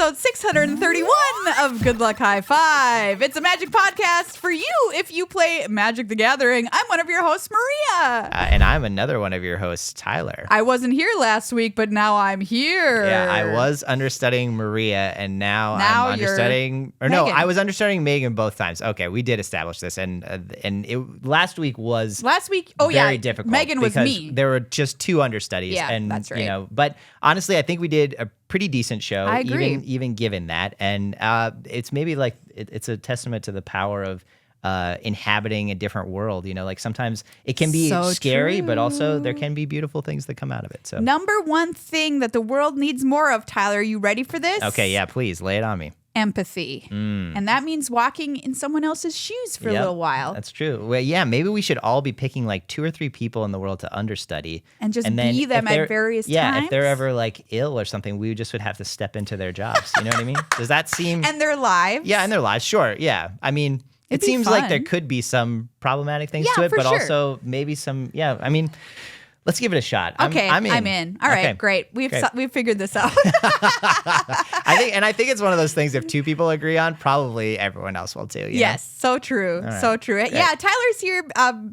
episode 631 of Good Luck High Five. It's a Magic podcast for you if you play Magic the Gathering. I'm one of your hosts, Maria. And I'm another one of your hosts, Tyler. I wasn't here last week, but now I'm here. Yeah, I was understudying Maria, and now I'm understudying... Or no, Megan. I was understudying Megan both times. Okay, we did establish this, and last week was very difficult. Megan was because me. There were just two understudies. Yeah, and, that's right. But honestly, I think we did a pretty decent show. I agree. Even given that. And it's maybe like it's a testament to the power of inhabiting a different world. Like sometimes it can be scary, true. but also there can be beautiful things that come out of it. So Number one thing that the world needs more of, Tyler, are you ready for this? Okay, yeah, please lay it on me. Empathy. And that means walking in someone else's shoes for a little while. That's true. Well, yeah, maybe we should all be picking like 2 or 3 people in the world to understudy. And just then be them at various times. Yeah, if they're ever like ill or something, we just would have to step into their jobs. You know what I mean? Does that seem... And their lives. Yeah, and their lives, sure. Yeah, I mean... It'd it be seems like there fun. could be some problematic things to it, for but sure. also maybe some... Yeah, I mean... Let's give it a shot. Okay, I'm in. All right, Okay, great. We've figured this out. I think it's one of those things. If 2 people agree on, probably everyone else will too. Yes, so true, so true. Great. Yeah, Tyler's here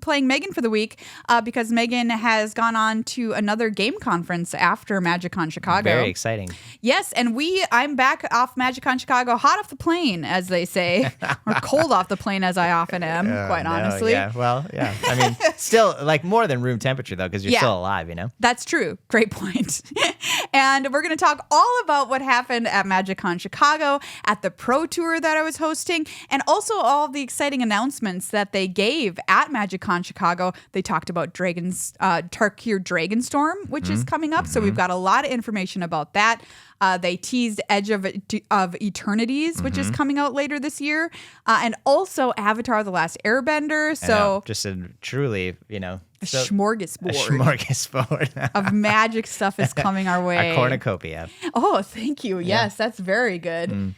playing Megan for the week because Megan has gone on to another game conference after MagicCon Chicago. Very exciting. Yes, and I'm back off MagicCon Chicago, hot off the plane, as they say, or cold off the plane, as I often am, quite honestly. Yeah, well, yeah. I mean, still like more than room temperature though, because you're still alive, That's true. Great point. And we're going to talk all about what happened at MagicCon Chicago, at the Pro Tour that I was hosting, and also all of the exciting announcements that they gave at MagicCon Chicago. They talked about Tarkir Dragonstorm, which is coming up. So we've got a lot of information about that. They teased Edge of Eternities, which is coming out later this year, and also Avatar: The Last Airbender. So just a truly, a smorgasbord. A smorgasbord of magic stuff is coming our way. A cornucopia. Oh, thank you. Yes, that's very good.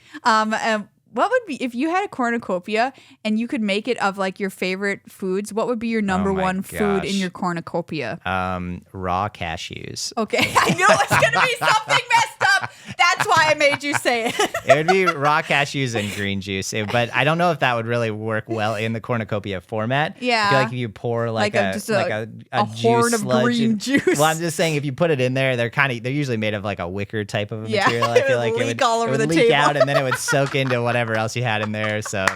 What would be, if you had a cornucopia and you could make it of like your favorite foods, what would be your number one food in your cornucopia? Raw cashews. Okay, I knew it was going to be something messed up. That's why I made you say it. It would be raw cashews and green juice, but I don't know if that would really work well in the cornucopia format. Yeah. I feel like if you pour like a horn juice of green juice. Well, I'm just saying if you put it in there, they're usually made of like a wicker type of material. I feel like it would leak all over the leak table. out and then it would soak into whatever else you had in there. So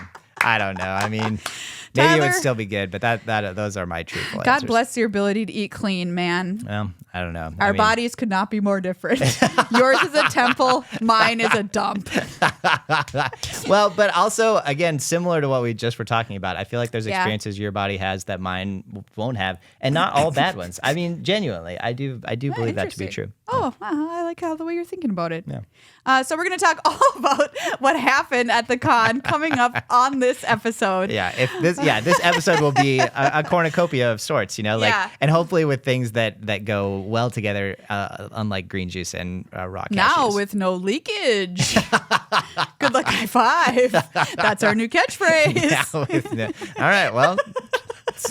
I don't know. I mean, maybe Tyler, it would still be good, but those are my truthful God answers. bless your ability to eat clean, man. Well, I don't know. Our bodies could not be more different. Yours is a temple. Mine is a dump. Well, but also, again, similar to what we just were talking about, I feel like there's experiences your body has that mine won't have, and not all bad ones. I mean, genuinely, I do believe that to be true. Oh, I like the way you're thinking about it. Yeah. So we're going to talk all about what happened at the con coming up on this episode. Yeah, this episode will be a cornucopia of sorts, and hopefully with things that go well together, unlike green juice and raw cashews. Now with no leakage. Good luck, high five. That's our new catchphrase. All right, well,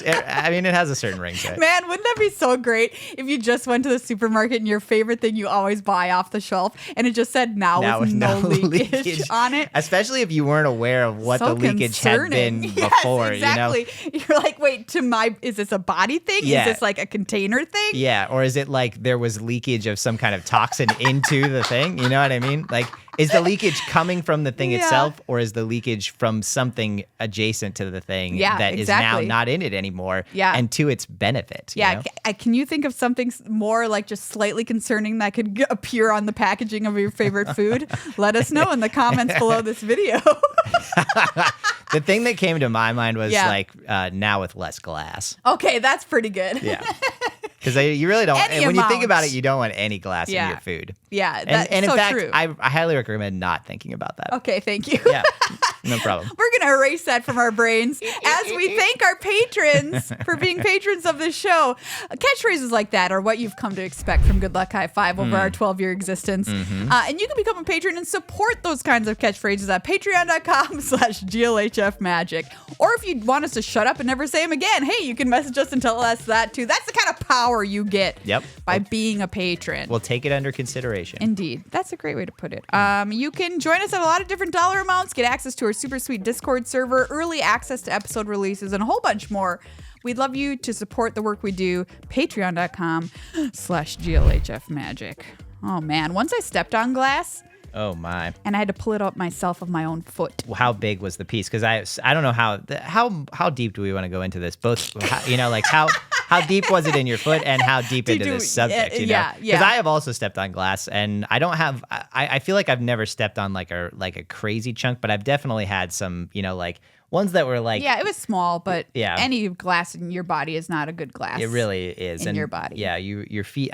it has a certain ring to it. Man, wouldn't that be so great if you just went to the supermarket and your favorite thing you always buy off the shelf and it just said now with no leakage on it? Especially if you weren't aware of what the leakage had been before. Yes, exactly. You're like, wait, is this a body thing? Yeah. Is this like a container thing? Yeah, or is it like there was leakage of some kind of toxin into the thing? You know what I mean? Like, is the leakage coming from the thing itself, or is the leakage from something adjacent to the thing that is now not in it anymore and to its benefit? Yeah. Can you think of something more like just slightly concerning that could appear on the packaging of your favorite food? Let us know in the comments below this video. The thing that came to my mind was now with less glass. Okay, that's pretty good. Yeah. Because you really don't, Any when amount. you think about it, you don't want any glass in your food. Yeah, that's and in so fact, true. I highly recommend not thinking about that. Okay, thank you. Yeah, no problem. We're going to erase that from our brains as we thank our patrons for being patrons of this show. Catchphrases like that are what you've come to expect from Good Luck High Five over our 12-year existence. And you can become a patron and support those kinds of catchphrases at patreon.com/GLHF Magic. Or if you want us to shut up and never say them again, hey, you can message us and tell us that too. That's the kind of power you get Yep. by being a patron. We'll take it under consideration. Indeed. That's a great way to put it. You can join us at a lot of different dollar amounts, get access to our super sweet Discord server, early access to episode releases, and a whole bunch more. We'd love you to support the work we do. Patreon.com/GLHF Magic. Oh, man. Once I stepped on glass. Oh, my. And I had to pull it up myself of my own foot. How big was the piece? Because I don't know how deep do we want to go into this? Both, like how deep was it in your foot and how deep into this subject? Yeah. Because I have also stepped on glass, and I don't have. I feel like I've never stepped on like a crazy chunk, but I've definitely had some, like ones that were like. Yeah, it was small, but yeah. Any glass in your body is not a good glass. It really is in your body. Yeah, your feet.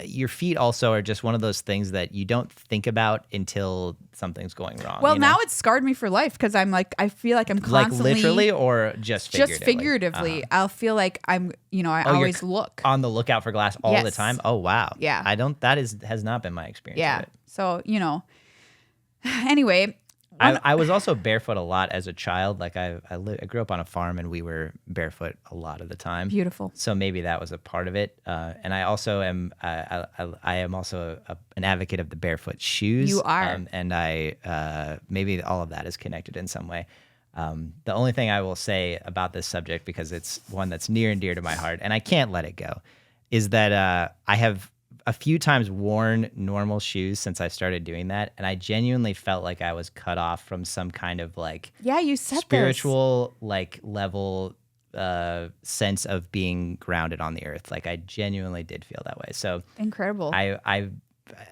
Your feet also are just one of those things that you don't think about until something's going wrong. Well, now it's scarred me for life because I feel like I'm constantly like literally or just figuratively. Just figuratively. I'll feel like I'm. I always look on the lookout for glass all the time. Oh wow. Yeah. That has not been my experience. Yeah. With it. So anyway. I was also barefoot a lot as a child. Like I grew up on a farm and we were barefoot a lot of the time. Beautiful. So maybe that was a part of it. And I also am I am also an advocate of the barefoot shoes. You are. And I maybe all of that is connected in some way. The only thing I will say about this subject, because it's one that's near and dear to my heart, and I can't let it go, is that I have a few times worn normal shoes since I started doing that, and I genuinely felt like I was cut off from some kind of you said spiritual level sense of being grounded on the earth. Like I genuinely did feel that way. So incredible.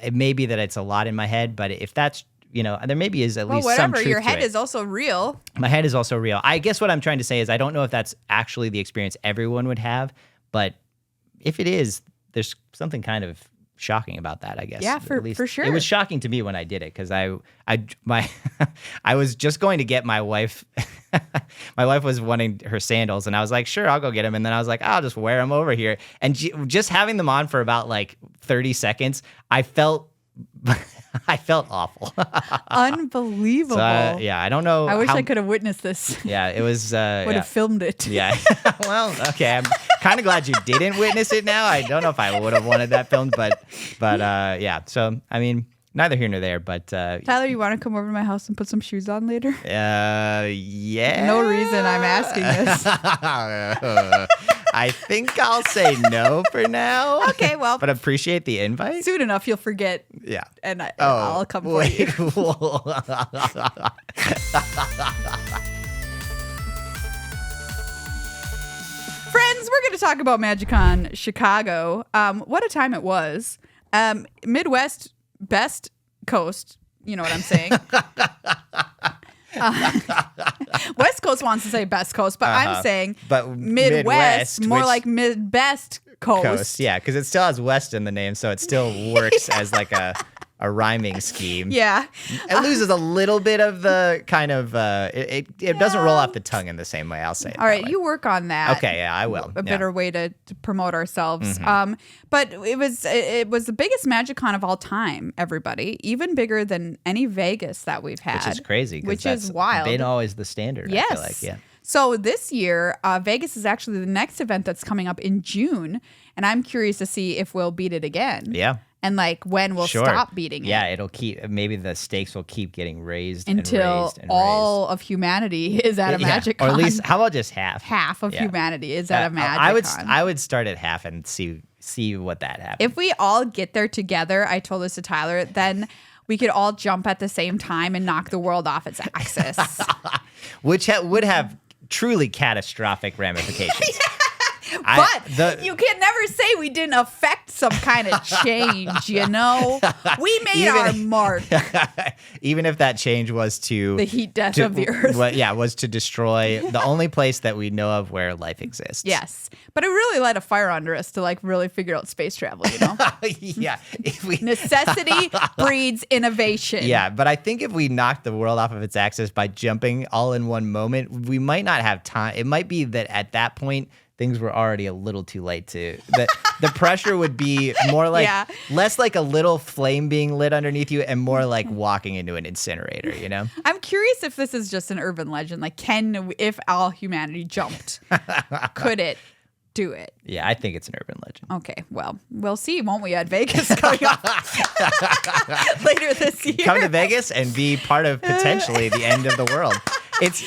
It may be that it's a lot in my head, but if that's there maybe is at least some truth your head to it. is also real. My head is also real. I guess what I'm trying to say is I don't know if that's actually the experience everyone would have, but if it is, there's something kind of shocking about that, I guess. Yeah, for sure. It was shocking to me when I did it because I was just going to get my wife. My wife was wanting her sandals, and I was like, "Sure, I'll go get them." And then I was like, "I'll just wear them over here." And just having them on for about 30 seconds, I felt awful. Unbelievable. So I don't know. I wish I could have witnessed this. Yeah, it was. Would have filmed it. Yeah. Well, okay. I'm kind of glad you didn't witness it now. I don't know if I would have wanted that filmed, but yeah. So, I mean, neither here nor there, but. Tyler, you want to come over to my house and put some shoes on later? Yeah. No reason I'm asking this. I think I'll say no for now. Okay, well. But appreciate the invite. Soon enough, you'll forget. Yeah. And I'll come for you. Friends, we're going to talk about MagicCon Chicago. What a time it was. Midwest, best coast. You know what I'm saying? West Coast wants to say best coast, but I'm saying Midwest more like mid-best coast. Yeah, because it still has West in the name, so it still works as like a rhyming scheme. Yeah. It loses a little bit of the kind of, it doesn't roll off the tongue in the same way, I'll say it. All right, you work on that. Okay, yeah, I will. A better way to promote ourselves. But it was the biggest MagicCon of all time, everybody. Even bigger than any Vegas that we've had. Which is crazy. Which is wild. Been always the standard, yes. I feel like, yeah. So this year, Vegas is actually the next event that's coming up in June, and I'm curious to see if we'll beat it again. Yeah. And when we'll stop beating it. Yeah, it'll keep, maybe the stakes will keep getting raised until and raised and all of humanity is at a MagicCon. Or at least, how about just half? Half of humanity is at a MagicCon. I would start at half and see what that happens. If we all get there together, I told this to Tyler, then we could all jump at the same time and knock the world off its axis. Which would have truly catastrophic ramifications. But you can never say we didn't affect some kind of change, We made our mark. Even if that change was to... the heat death of the earth. Was to destroy the only place that we know of where life exists. Yes. But it really light a fire under us to really figure out space travel, Yeah. Necessity breeds innovation. Yeah, but I think if we knocked the world off of its axis by jumping all in one moment, we might not have time. It might be that at that point, things were already a little too late to. The pressure would be more like less like a little flame being lit underneath you and more like walking into an incinerator, I'm curious if this is just an urban legend. If all humanity jumped, could it do it. Yeah, I think it's an urban legend. Okay, well, we'll see, won't we, at Vegas coming up later this year? Come to Vegas and be part of potentially the end of the world. It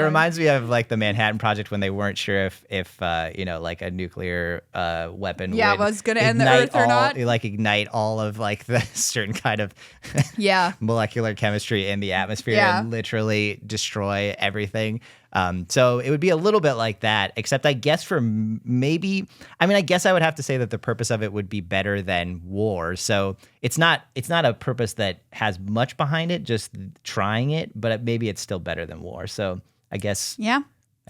reminds me of like the Manhattan Project when they weren't sure if like a nuclear weapon was going to end the Earth or not. Like ignite all of like the certain kind of molecular chemistry in the atmosphere and literally destroy everything. So it would be a little bit like that, except I guess I guess I would have to say that the purpose of it would be better than war. So it's not a purpose that has much behind it, just trying it, but maybe it's still better than war. So I guess. Yeah.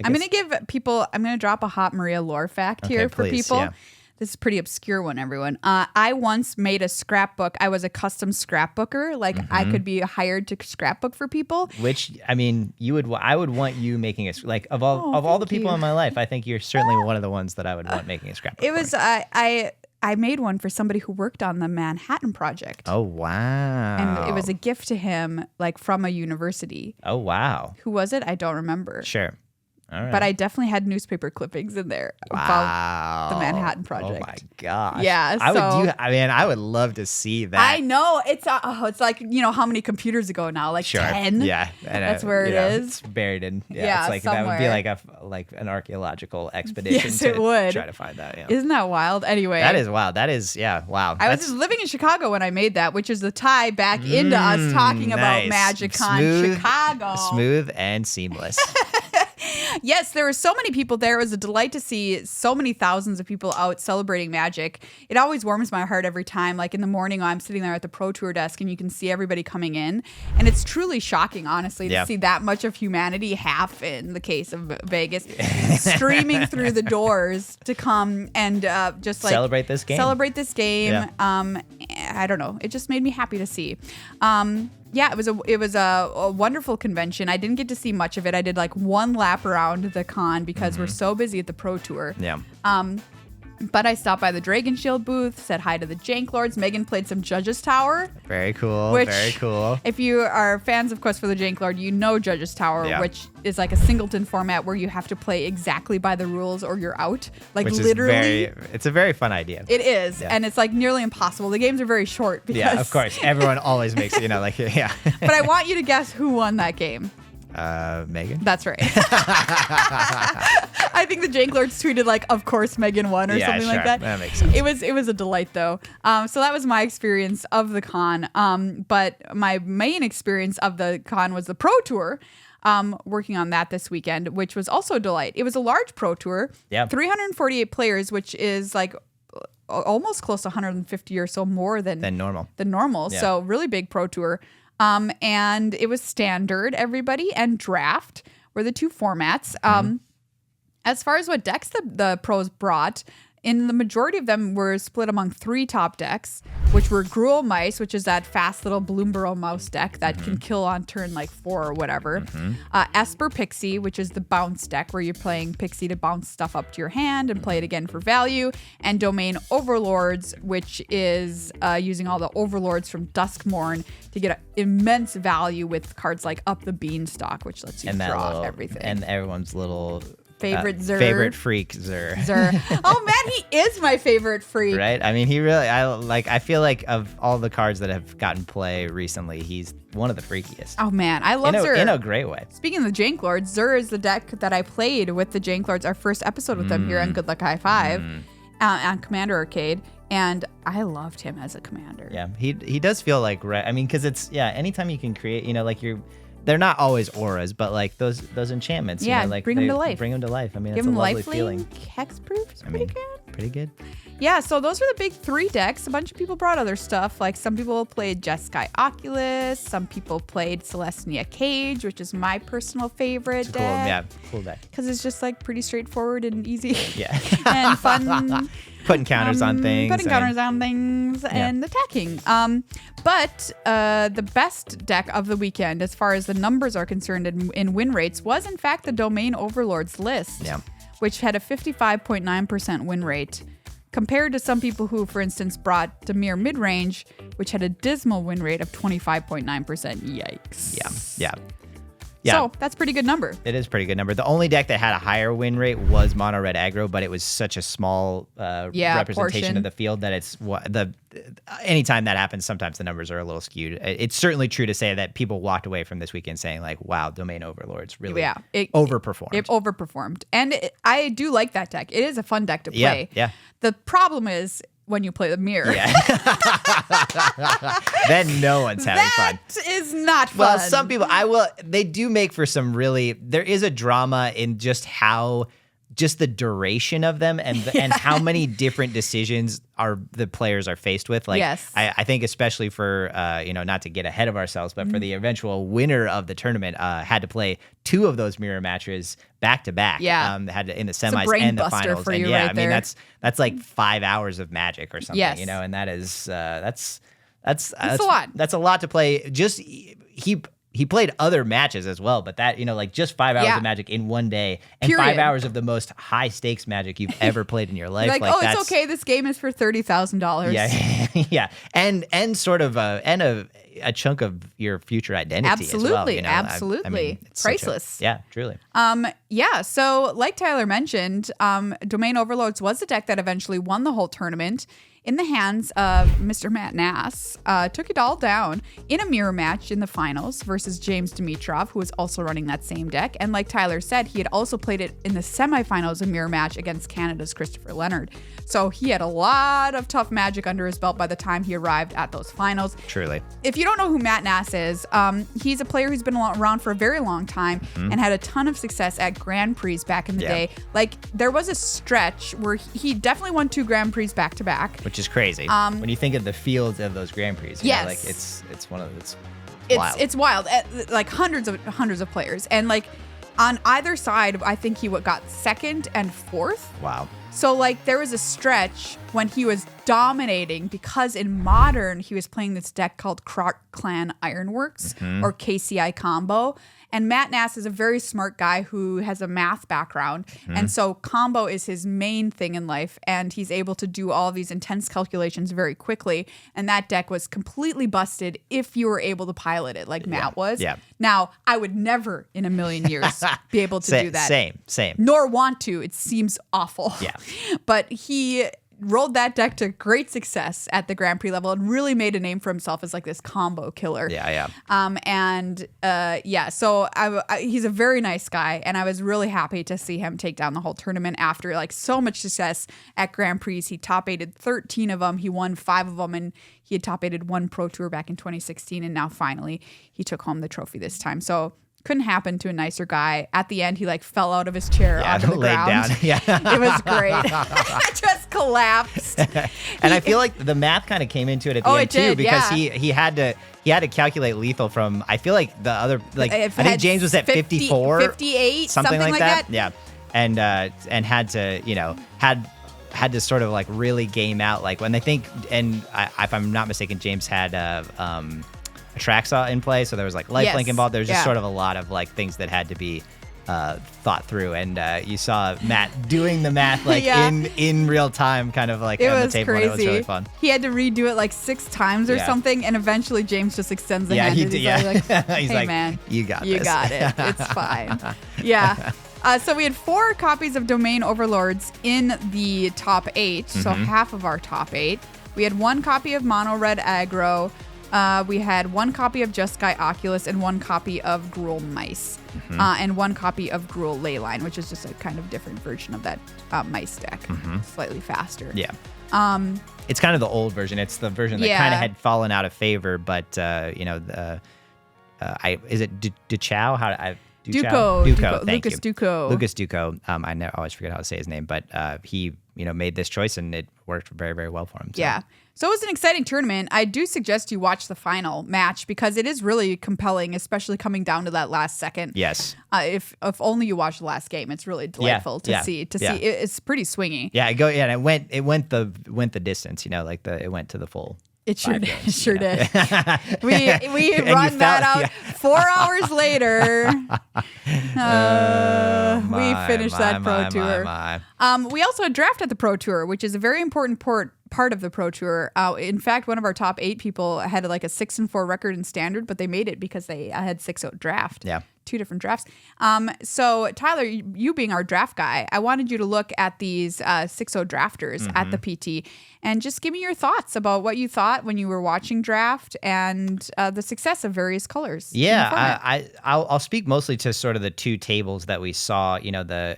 I'm going to drop a hot Maria lore fact here for people. Yeah. This is a pretty obscure one, everyone. I once made a scrapbook. I was a custom scrapbooker. Like I could be hired to scrapbook for people. Which I would want you making of all the people in my life. I think you're certainly one of the ones that I would want making a scrapbook. It was I made one for somebody who worked on the Manhattan Project. Oh wow! And it was a gift to him, like from a university. Oh wow! Who was it? I don't remember. Sure. All right. But I definitely had newspaper clippings in there about the Manhattan Project. Oh my gosh! Yeah, I would love to see that. I know it's like how many computers ago now? Like 10. Yeah, that's where it is. It's buried in. Yeah, it's like somewhere. That would be like an archaeological expedition. Yes, it would try to find that. Yeah. Isn't that wild? Anyway, that is wild. That is wow. I was living in Chicago when I made that, which is the tie back into us talking about MagicCon Chicago. Smooth and seamless. Yes, there were so many people there. It was a delight to see so many thousands of people out celebrating Magic. It always warms my heart every time. Like in the morning, I'm sitting there at the Pro Tour desk and you can see everybody coming in. And it's truly shocking, honestly, to see that much of humanity, half in the case of Vegas, streaming through the doors to come and just like celebrate this game. Yeah. I don't know. It just made me happy to see. Yeah, it was a wonderful convention. I didn't get to see much of it. I did like one lap around the con because we're so busy at the Pro Tour. Yeah. But I stopped by the Dragon Shield booth, said hi to the Jank Lords. Megan played some Judges Tower. Very cool. Very cool. If you are fans, of course, for the Jank Lord, you know Judges Tower, which is like a singleton format where you have to play exactly by the rules or you're out. Like which literally. It's a very fun idea. It is. Yeah. And it's like nearly impossible. The games are very short. Because yeah, of course. Everyone always makes it, yeah. But I want you to guess who won that game. Megan? That's right. I think the Jank Lords tweeted like, of course Megan won or something like that. That makes sense. It was a delight though. So that was my experience of the con. But my main experience of the con was the Pro Tour. Working on that this weekend, which was also a delight. It was a large Pro Tour. Yeah. 348 players, which is like almost close to 150 or so more than normal. Yeah. So really big Pro Tour. And it was standard, everybody, and draft were the two formats. As far as what decks the pros brought, in the majority of them were split among three top decks, which were Gruul Mice, which is that fast little Bloomburrow mouse deck that can kill on turn like 4 or whatever. Esper Pixie, which is the bounce deck where you're playing Pixie to bounce stuff up to your hand and play it again for value. And Domain Overlords, which is using all the Overlords from Duskmourn to get immense value with cards like Up the Beanstalk, which lets you draw everything. And everyone's little... favorite freak Zur. Oh man, he is my favorite freak. Right? I mean, I feel like of all the cards that have gotten play recently, he's one of the freakiest. Oh man, I love Zur. In a great way. Speaking of the Jank Lords, Zur is the deck that I played with the Jank Lords, our first episode with them here on Good Luck High Five on Commander Arcade. And I loved him as a commander. Yeah, he does feel like, I mean, because it's, anytime you can create, like they're not always auras, but like those enchantments. Like bring them to life. Bring them to life. I mean, it's a lovely feeling. Hexproof is pretty good. Yeah, so those were the big three decks. A bunch of people brought other stuff. Like some people played Jeskai Oculus. Some people played Celestia Cage, which is my personal favorite deck. Cool deck. Because it's just like pretty straightforward and easy. Yeah. And fun. Putting counters on things. And attacking. But the best deck of the weekend, as far as the numbers are concerned in win rates, was in fact the Domain Overlords list, which had a 55.9% win rate, compared to some people who, for instance, brought Dimir Midrange, which had a dismal win rate of 25.9%. Yikes. Yeah. So that's a pretty good number. It is a pretty good number. The only deck that had a higher win rate was mono red aggro, but it was such a small representation portion of the field that anytime that happens, sometimes the numbers are a little skewed. It's certainly true to say that people walked away from this weekend saying like, wow, Domain Overlords really overperformed. It overperformed. And I do like that deck. It is a fun deck to play. Yeah. The problem is when you play the mirror. Yeah. Then no one's having fun. That is not fun. Well, some people, they do make for some there is a drama in just the duration of them and how many different decisions the players are faced with. Like, yes. I think especially for, not to get ahead of ourselves, but for the eventual winner of the tournament, had to play 2 of those mirror matches back to back. Yeah. Had to, in the semis and the finals. For you and right there. that's like 5 hours of Magic or something, yes. and that is, that's a lot. That's a lot to play. Just he played other matches as well, but that, just 5 hours of Magic in one day and Period. 5 hours of the most high stakes Magic you've ever played in your life. Like, it's okay. This game is for $30,000. Yeah, yeah, and sort of a chunk of your future identity. Absolutely, as well. absolutely, It's priceless. Truly. So like Tyler mentioned, Domain Overlords was the deck that eventually won the whole tournament. In the hands of Mr. Matt Nass, took it all down in a mirror match in the finals versus James Dimitrov, who was also running that same deck. And like Tyler said, he had also played it in the semifinals, a mirror match against Canada's Christopher Leonard. So he had a lot of tough Magic under his belt by the time he arrived at those finals. Truly. If you don't know who Matt Nass is, he's a player who's been around for a very long time and had a ton of success at Grand Prix back in the day. Like, there was a stretch where he definitely won 2 Grand Prix back to back. Which is crazy. When you think of the fields of those Grand Prix, yes. It's one of wild. It's wild. Like hundreds of players, and like on either side, I think he got 2nd and 4th. Wow. So like there was a stretch when he was dominating because in Modern he was playing this deck called Croc Clan Ironworks or KCI Combo. And Matt Nass is a very smart guy who has a math background. And so combo is his main thing in life. And he's able to do all of these intense calculations very quickly. And that deck was completely busted if you were able to pilot it like Matt was. Yeah. Now, I would never in a million years be able to do that. Same. Nor want to. It seems awful. Yeah. But he rolled that deck to great success at the Grand Prix level and really made a name for himself as like this combo killer. Yeah. So he's a very nice guy, and I was really happy to see him take down the whole tournament after like so much success at Grand Prix. He top 8'd 13 of them. He won 5 of them, and he had top 8'd 1 Pro Tour back in 2016, and now finally he took home the trophy this time. So couldn't happen to a nicer guy. At the end, he like fell out of his chair onto the ground. Down. Yeah. It was great. Just collapsed. And I feel like the math kind of came into it at the end too, because he had to calculate lethal from, I feel like the other, like I think James was at 54, 58, something like that. Yeah. And had to, had to sort of like really game out, like when they think, and if I'm not mistaken, James had a Traxaw in play, so there was like lifelink involved. There's just sort of a lot of like things that had to be thought through, and you saw Matt doing the math like in real time, kind of like on the table. Crazy. And it was really fun. He had to redo it like 6 times or something, and eventually James just extends the hand. He did. He's like, he's hey, like, man, you got this. You got it. It's fine. Yeah. So we had 4 copies of Domain Overlords in the top 8, so half of our top 8. We had 1 copy of Mono Red Aggro. We had 1 copy of Just Guy Oculus and 1 copy of Gruul Mice, and 1 copy of Gruul Leyline, which is just a kind of different version of that Mice deck, slightly faster. Yeah. It's kind of the old version. It's the version that kind of had fallen out of favor, but is it Duchow? Duco. Thank Lucas you. Duco. Lucas Duco. I always forget how to say his name, but he made this choice and it worked very, very well for him. So. Yeah. So it was an exciting tournament. I do suggest you watch the final match because it is really compelling, especially coming down to that last second. Yes. If only you watch the last game, it's really delightful to see. It's pretty swingy. Yeah. And it went the distance. It went to the full. It sure did. It sure did. We run that out 4 hours later. We finished that Pro Tour. We also drafted the Pro Tour, which is a very important part of the Pro Tour. In fact, one of our top 8 people had like a 6-4 record in Standard, but they made it because they had 6-0 draft. Yeah. two different drafts. So Tyler, you being our draft guy, I wanted you to look at these 6-0 drafters at the PT and just give me your thoughts about what you thought when you were watching draft and the success of various colors. Yeah, I'll speak mostly to sort of the two tables that we saw.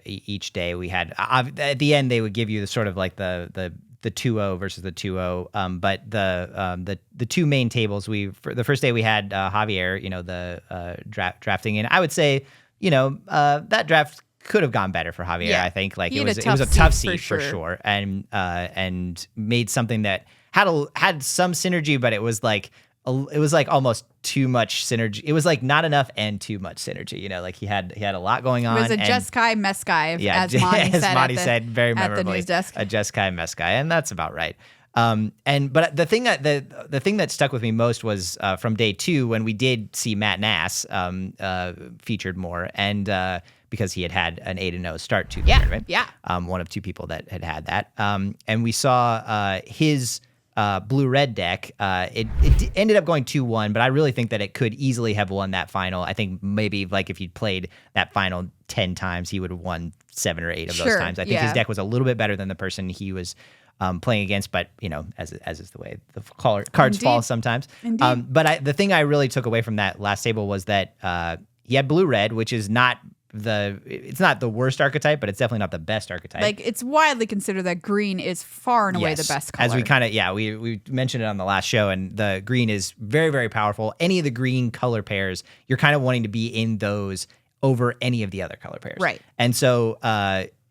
Each day we had at the end they would give you the sort of like the 2-0 versus the 2-0. But the two main tables, for the first day we had Javier, the drafting, and I would say, that draft could have gone better for Javier. Yeah. I think it was a tough seat for sure, and made something that had some synergy, but it was like almost too much synergy. It was like not enough and too much synergy. He had a lot going on. It was a Jeskai Meskai, as Monty said very memorably, at the news desk. A Jeskai Meskai, and that's about right. But the thing that stuck with me most was from day 2 when we did see Matt Nass featured more, and because he had an 8-0 start to the tournament. Yeah. One of two people that had that. And we saw his blue-red deck. It ended up going 2-1, but I really think that it could easily have won that final. I think maybe if you'd played that final 10 times, he would have won 7 or 8 of those times. I think his deck was a little bit better than the person he was playing against, but as is the way the cards fall sometimes. But the thing I really took away from that last table was that he had blue-red, which is not it's not the worst archetype, but it's definitely not the best archetype. It's widely considered that green is far and away the best color. As we kind of, we mentioned it on the last show, and the green is very, very powerful. Any of the green color pairs, you're kind of wanting to be in those over any of the other color pairs. Right. And so,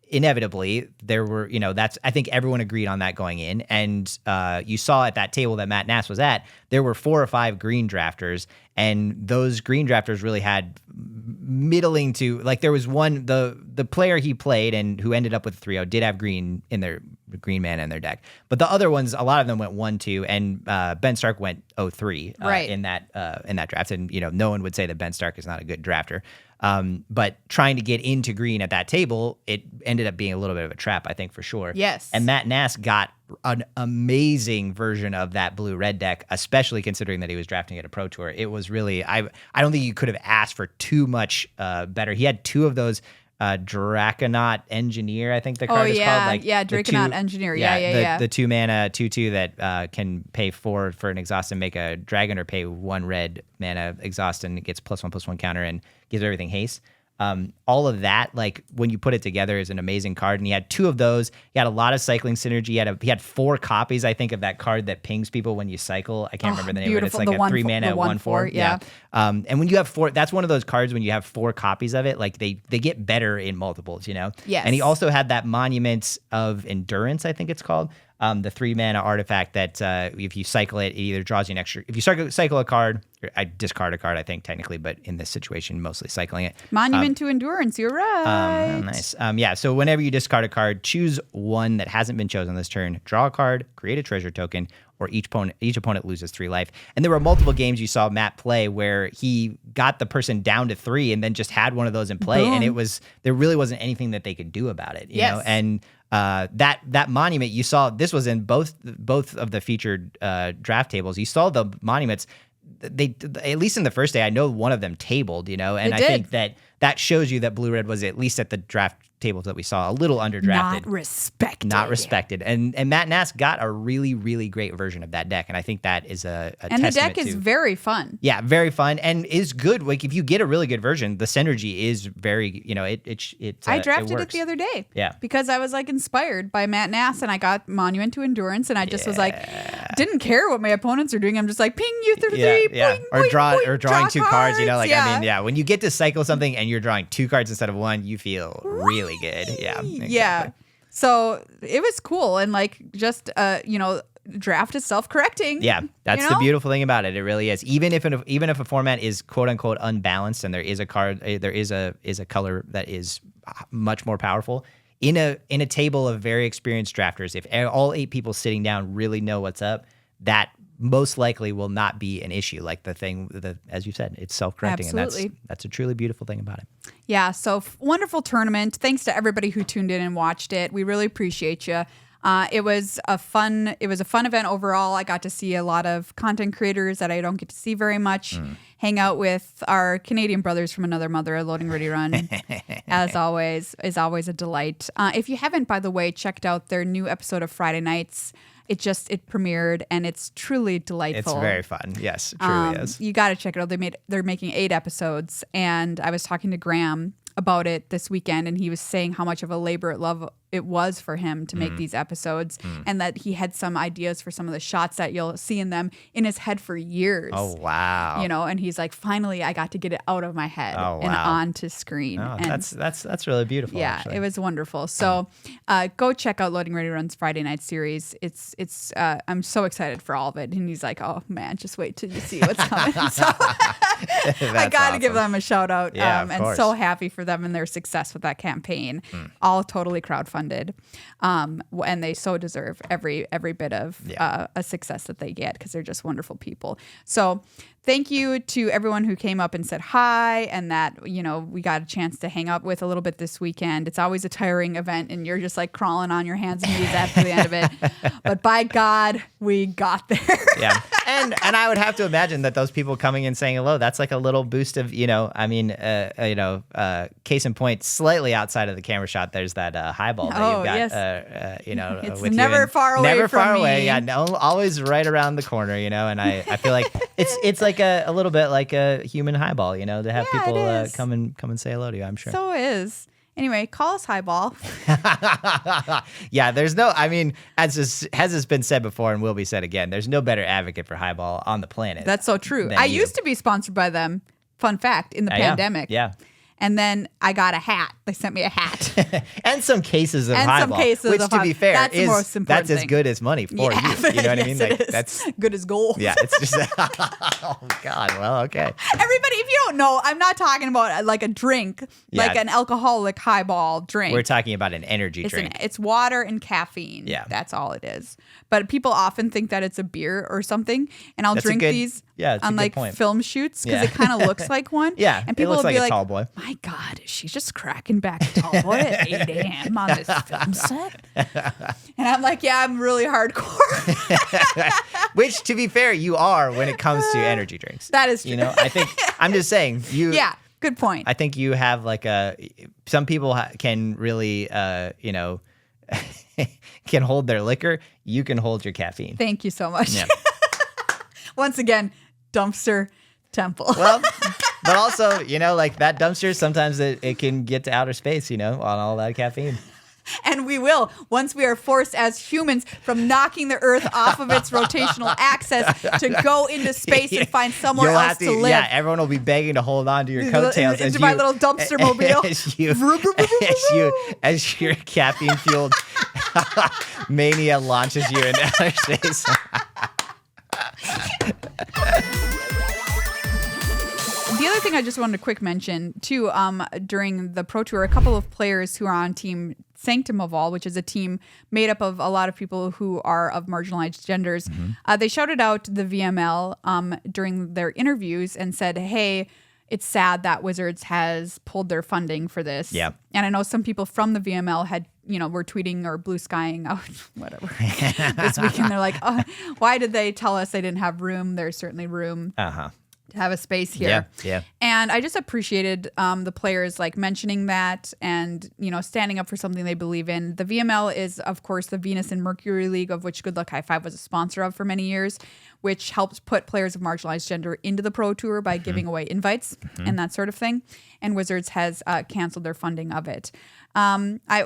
inevitably, there were, I think everyone agreed on that going in. And you saw at that table that Matt Nass was at, there were 4 or 5 green drafters, and those green drafters really had middling to, there was one, the player he played and who ended up with 3-0 did have green in their green mana in their deck. But the other ones, a lot of them went 1-2, and Ben Stark went 0-3 in that draft. And, no one would say that Ben Stark is not a good drafter. But trying to get into green at that table, it ended up being a little bit of a trap, I think, for sure. Yes. And Matt Nass got an amazing version of that blue-red deck, especially considering that he was drafting at a pro tour. It was really, I don't think you could have asked for too much better. He had 2 of those Draconaut Engineer, I think the card is called. Draconaut Engineer. The 2 mana 2/2 that can pay 4 for an exhaust and make a dragon, or pay 1 red mana exhaust and it gets +1/+1 counter and gives everything haste. All of that, when you put it together, is an amazing card. And he had 2 of those. He had a lot of cycling synergy. He had 4 copies, I think, of that card that pings people when you cycle. I can't remember the name of it. It's like a 3 mana 1/4. Yeah. And when you have 4, that's one of those cards when you have 4 copies of it, they get better in multiples, Yes. And he also had that Monument of Endurance, I think it's called. The 3 mana artifact that if you cycle it, it either draws you an extra. If you cycle a card, I discard a card, I think technically, but in this situation, mostly cycling it. Monument to Endurance, you're right. Nice. So whenever you discard a card, choose one that hasn't been chosen this turn. Draw a card, create a treasure token, or each opponent loses 3 life. And there were multiple games you saw Matt play where he got the person down to 3 and then just had one of those in play, and there really wasn't anything that they could do about it. You know? And that monument you saw, this was in both of the featured draft tables. You saw the monuments. They, at least in the first day, I know one of them tabled, and I think that shows you that blue-red was, at least at the draft tables that we saw, a little underdrafted. Not respected. And Matt Nass got a really, really great version of that deck, and I think that is a and testament the deck is very fun. Yeah, very fun, and is good. If you get a really good version, the synergy is very, I drafted it the other day. Yeah. Because I was inspired by Matt Nass, and I got Monument to Endurance, and I just was didn't care what my opponents are doing. I'm just ping you through 3, boing, or drawing 2 cards. Yeah. When you get to cycle something and you're drawing 2 cards instead of 1, you feel really good. Yeah. Exactly. Yeah. So it was cool, and draft is self-correcting. Yeah, that's the beautiful thing about it. It really is. Even if a format is quote unquote unbalanced, and there is a card, there is a color that is much more powerful. In a table of very experienced drafters, if all 8 people sitting down really know what's up, that most likely will not be an issue. As you said, it's self-correcting. Absolutely. And that's a truly beautiful thing about it. Yeah, so wonderful tournament. Thanks to everybody who tuned in and watched it. We really appreciate you. It was a fun event overall. I got to see a lot of content creators that I don't get to see very much. Hang out with our Canadian brothers from another mother, Loading Ready Run, as always, is always a delight. If you haven't, by the way, checked out their new episode of Friday Nights, it premiered and it's truly delightful. It's very fun. Yes, it truly is. You got to check it out. They're making 8 episodes, and I was talking to Graham about it this weekend, and he was saying how much of a labor of love it was for him to make these episodes, and that he had some ideas for some of the shots that you'll see in them in his head for years. Oh, wow. And he's like, finally, I got to get it out of my head and onto screen. Oh, and that's really beautiful. Yeah, actually. it was wonderful. So go check out Loading Ready Run's Friday Night series. It's I'm so excited for all of it. And he's like, oh man, just wait till you see what's coming. So I got to give them a shout out. Yeah, of and course. so happy for them and their success with that campaign. All totally crowdfunded. And they so deserve every bit of a success that they get, because they're just wonderful people. So thank you to everyone who came up and said hi, and that, we got a chance to hang out with a little bit this weekend. It's always a tiring event, and you're just like crawling on your hands and knees after the end of it. But by God, we got there. Yeah. And I would have to imagine that those people coming and saying hello, that's like a little boost of, case in point, slightly outside of the camera shot, there's that highball that you've got, yes. It's with never you. far away never from far me. away. Yeah. No, always right around the corner, and I feel like it's like a little bit like a human highball, to have people come and say hello to you, I'm sure. So is. Anyway, call us highball. Yeah, there's as has been said before and will be said again, there's no better advocate for highball on the planet. That's so true. I used to be sponsored by them. Fun fact, in the pandemic. Yeah. And then I got a hat. They sent me a hat. And some cases of highball. Which, to be fair, that's the most important as good as money for you. You know what I mean? Like, that's good as gold. Yeah, it's just, oh, God. Well, okay. Everybody, if you don't know, I'm not talking about like a drink, like an alcoholic highball drink. We're talking about an energy drink. It's water and caffeine. Yeah. That's all it is. But people often think that it's a beer or something. And I'll drink these on like film shoots because it kind of looks like one. Yeah, and people it looks will be like a like, tall boy. my God, is she just cracking back a tall boy at 8 a.m. on this film set? And I'm like, yeah, I'm really hardcore. Which, to be fair, you are when it comes to energy drinks. That is true. I think, I'm just saying, you. Yeah, good point. I think you have some people can really, can hold their liquor. You can hold your caffeine. Thank you so much. Yeah. Once again, dumpster temple. Well, but also, like that dumpster, sometimes it can get to outer space, on all that caffeine. And we will, once we are forced as humans from knocking the Earth off of its rotational axis to go into space and find somewhere else to live. Yeah, everyone will be begging to hold on to your coattails into my little dumpster mobile. As your caffeine-fueled mania launches you into outer space. The other thing I just wanted to quick mention, too, during the Pro Tour, a couple of players who are on Team Sanctum of All, which is a team made up of a lot of people who are of marginalized genders, they shouted out the VML during their interviews and said, hey, it's sad that Wizards has pulled their funding for this. Yeah. And I know some people from the VML had, were tweeting or blue skying out, whatever, this weekend. They're like, oh, why did they tell us they didn't have room? There's certainly room. To have a space here. Yeah. And I just appreciated the players like mentioning that and, standing up for something they believe in. The VML is, of course, the Venus and Mercury League, of which Good Luck High Five was a sponsor of for many years, which helps put players of marginalized gender into the Pro Tour by giving away invites and that sort of thing. And Wizards has canceled their funding of it,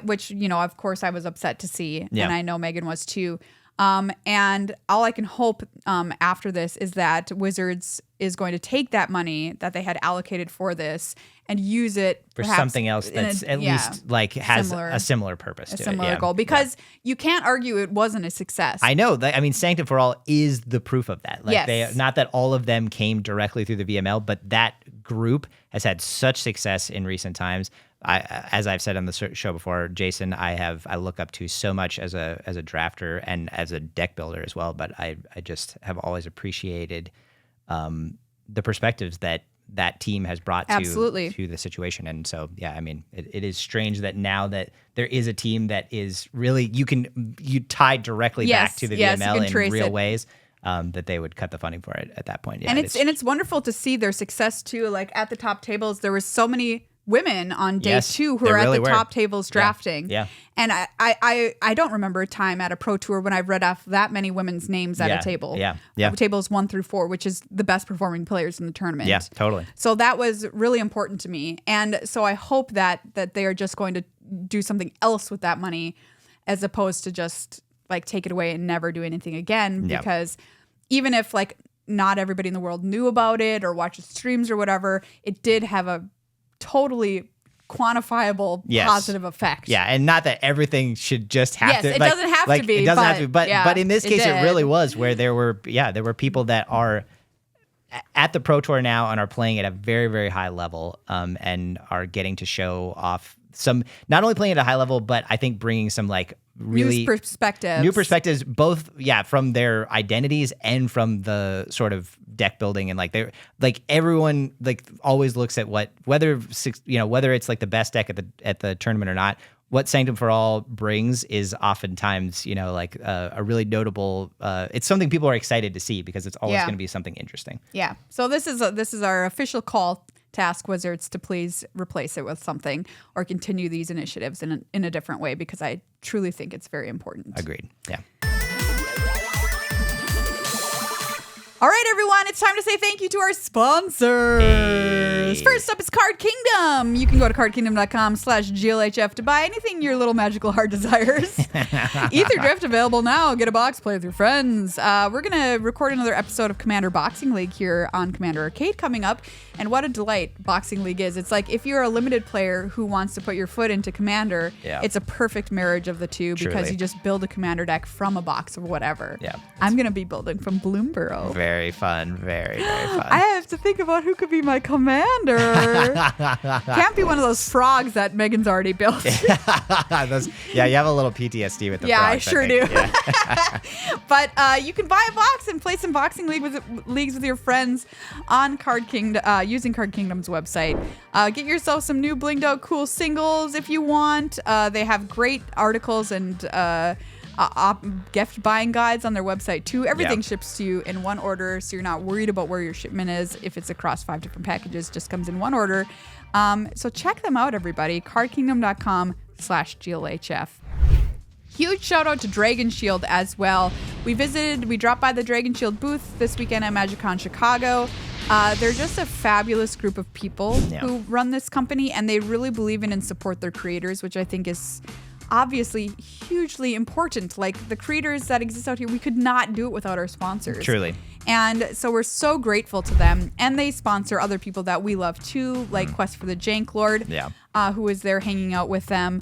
which, of course, I was upset to see. Yeah. And I know Megan was too. And all I can hope after this is that Wizards is going to take that money that they had allocated for this and use it for something else that's at least like has a similar purpose to it. A similar goal. Because you can't argue it wasn't a success. I know. Sanctum for All is the proof of that. Like yes. Not that all of them came directly through the VML, but that group has had such success in recent times. As I've said on the show before, Jason, I look up to so much as a drafter and as a deck builder as well. But I just have always appreciated the perspectives that that team has brought to the situation. And so, yeah, I mean, it is strange that now that there is a team that is really, you tie directly back to the VML in real ways, that they would cut the funding for it at that point. Yeah, and it's wonderful to see their success too. Like at the top tables, there was so many women on day 2 who are at the top tables drafting. Yeah. And I don't remember a time at a pro tour when I've read off that many women's names at a table. Yeah. Tables 1 through 4, which is the best performing players in the tournament. Yeah, totally. So that was really important to me. And so I hope that they are just going to do something else with that money as opposed to just like take it away and never do anything again. Because even if like not everybody in the world knew about it or watched streams or whatever, it did have a totally quantifiable positive effect. Yeah, and not that everything should just have to. Yes, it doesn't have to be. It doesn't have to be. But in this case, it really was where there were people that are at the Pro Tour now and are playing at a very, very high level, and are getting to show off some, not only playing at a high level, but I think bringing some like really new perspectives, both from their identities and from the sort of deck building. And like they're like, everyone like always looks at whether it's like the best deck at the tournament or not. What Sanctum for All brings is oftentimes, like a really notable. It's something people are excited to see because it's always going to be something interesting. Yeah. So this is our official call to ask Wizards to please replace it with something or continue these initiatives in a different way, because I truly think it's very important. Agreed. Yeah. All right, everyone, it's time to say thank you to our sponsors. Hey. First up is Card Kingdom. You can go to cardkingdom.com/GLHF to buy anything your little magical heart desires. Aetherdrift available now. Get a box, play with your friends. We're going to record another episode of Commander Boxing League here on Commander Arcade coming up. And what a delight Boxing League is. It's like if you're a limited player who wants to put your foot into Commander, it's a perfect marriage of the two. Truly. Because you just build a Commander deck from a box or whatever. Yeah, I'm going to be building from Bloomborough. Very fun. Very, very fun. I have to think about who could be my commander. Can't be one of those frogs that Megan's already built. You have a little PTSD with the frogs. Yeah, I sure do. Yeah. But you can buy a box and play some boxing leagues with your friends on Card Kingdom using Card Kingdom's website. Get yourself some new blinged out cool singles if you want. They have great articles and gift buying guides on their website too. Everything ships to you in one order, so you're not worried about where your shipment is. If it's across 5 different packages, just comes in one order. So check them out, everybody. cardkingdom.com/GLHF. Huge shout out to Dragon Shield as well. We dropped by the Dragon Shield booth this weekend at MagicCon Chicago. They're just a fabulous group of people who run this company, and they really believe in and support their creators, which I think is obviously hugely important. Like the creators that exist out here, we could not do it without our sponsors. Truly. And so we're so grateful to them. And they sponsor other people that we love too, like Quest for the Jank Lord, who is there hanging out with them.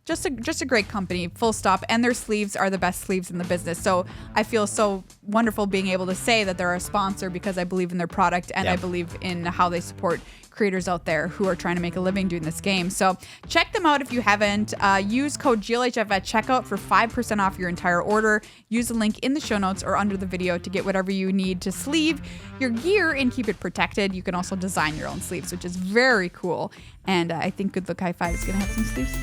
Just a great company, full stop. And their sleeves are the best sleeves in the business. So I feel so wonderful being able to say that they're a sponsor because I believe in their product and I believe in how they support creators out there who are trying to make a living doing this game. So check them out if you haven't. Use code GLHF at checkout for 5% off your entire order. Use the link in the show notes or under the video to get whatever you need to sleeve your gear and keep it protected. You can also design your own sleeves, which is very cool. And I think Good Look High Five is going to have some sleeves.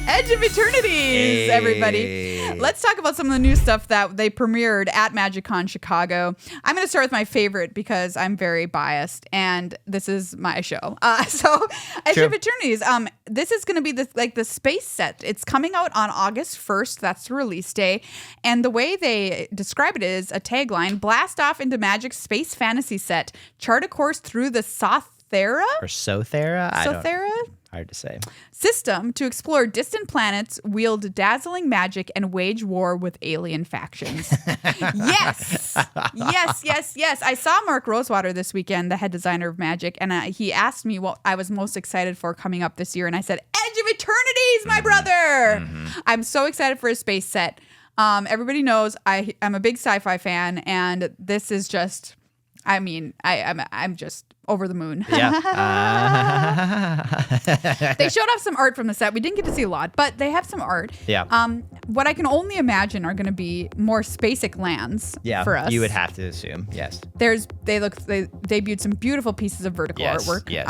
Edge of Eternities, everybody. Let's talk about some of the new stuff that they premiered at MagicCon Chicago. I'm going to start with my favorite because I'm very biased, and this is my show. So, Edge of Eternities. This is going to be the space set. It's coming out on August 1st. That's the release day. And the way they describe it is a tagline: blast off into Magic's space fantasy set. Chart a course through the Sothera? Or Sothera? Sothera? Hard to say. System to explore distant planets, wield dazzling magic, and wage war with alien factions. Yes. I saw Mark Rosewater this weekend, the head designer of Magic, and he asked me what I was most excited for coming up this year, and I said, Edge of Eternities, my brother! I'm so excited for a space set. Everybody knows I'm a big sci-fi fan, and this is just... I'm just over the moon. Yeah. They showed off some art from the set. We didn't get to see a lot, but they have some art. Yeah. What I can only imagine are going to be more Spacek lands for us. You would have to assume, yes. They debuted some beautiful pieces of vertical artwork. Yes.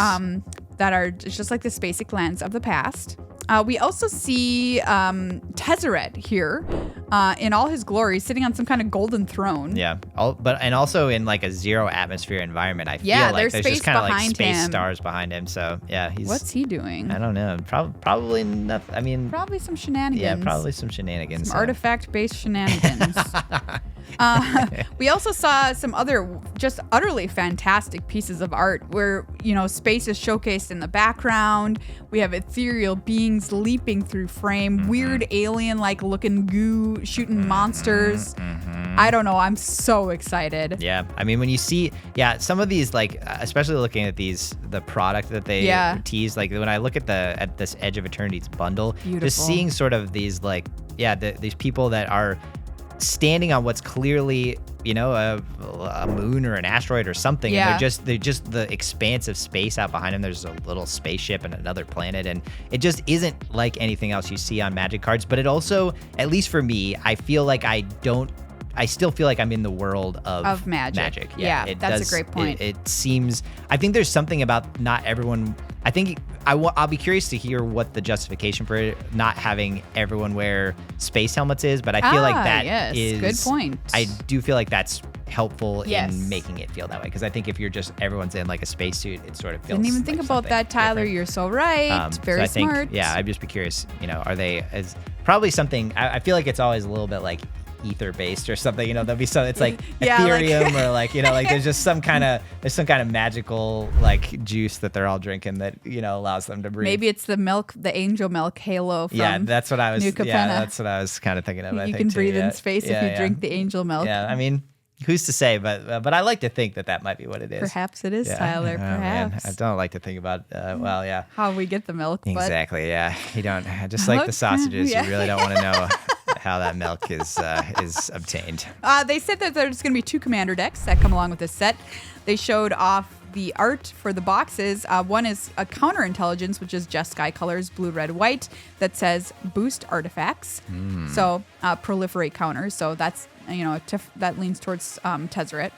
That are just like the Spacek lands of the past. We also see Tezzeret here in all his glory, sitting on some kind of golden throne. Yeah, and also in like a zero atmosphere environment. I feel like there's just kind of like space stars behind him. So yeah, what's he doing? I don't know. Probably nothing. I mean, probably some shenanigans. Yeah, probably some shenanigans. Some artifact-based shenanigans. We also saw some other just utterly fantastic pieces of art where, space is showcased in the background. We have ethereal beings leaping through frame, weird alien-like looking goo shooting monsters. I don't know. I'm so excited. Yeah. I mean, when you see, some of these, like, especially looking at the product that they tease, like when I look at this Edge of Eternities bundle, beautiful. Just seeing sort of these, like, these people that are standing on what's clearly, a moon or an asteroid or something. Yeah. And they're just the expanse of space out behind them. There's a little spaceship and another planet, and it just isn't like anything else you see on Magic cards. But it also, at least for me, I feel like I still feel like I'm in the world of Magic. Yeah, that's a great point. It seems, I think there's something about not everyone, I think I'll be curious to hear what the justification for it not having everyone wear space helmets is, but I feel like that is good point. I do feel like that's helpful in making it feel that way, because I think if you're just everyone's in like a spacesuit, it sort of feels. Didn't even think about that, Tyler. Different. You're so right. Very smart. I'd just be curious. Are they as probably something? I feel like it's always a little bit like ether based or something. There'll be some. It's like Ethereum or like like there's just some kind of magical like juice that they're all drinking that allows them to breathe. Maybe it's the milk, the angel milk halo from that's what I was. New Capenna. Yeah, that's what I was kind of thinking of. You can breathe in space if you drink the angel milk. Yeah, I mean, who's to say? But I like to think that might be what it is. Perhaps it is, Tyler. Perhaps. Man. I don't like to think about. How we get the milk. Exactly. Yeah. You don't. Just like the sausages, you really don't want to know how that milk is obtained. They said that there's going to be 2 commander decks that come along with this set. They showed off the art for the boxes. One is a counterintelligence, which is just Sky Colors, blue, red, white, that says boost artifacts. So proliferate counters. So that's that leans towards Tezzeret.